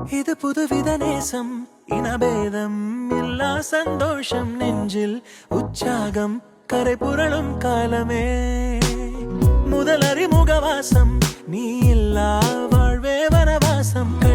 இது புதுவித நேசம், இனபேதம் இல்லா சந்தோஷம், நெஞ்சில் உற்சாகம் கரை புரளும் காலமே. முதல் அறிமுகவாசம், நீ இல்லா வாழ்வே வனவாசம்.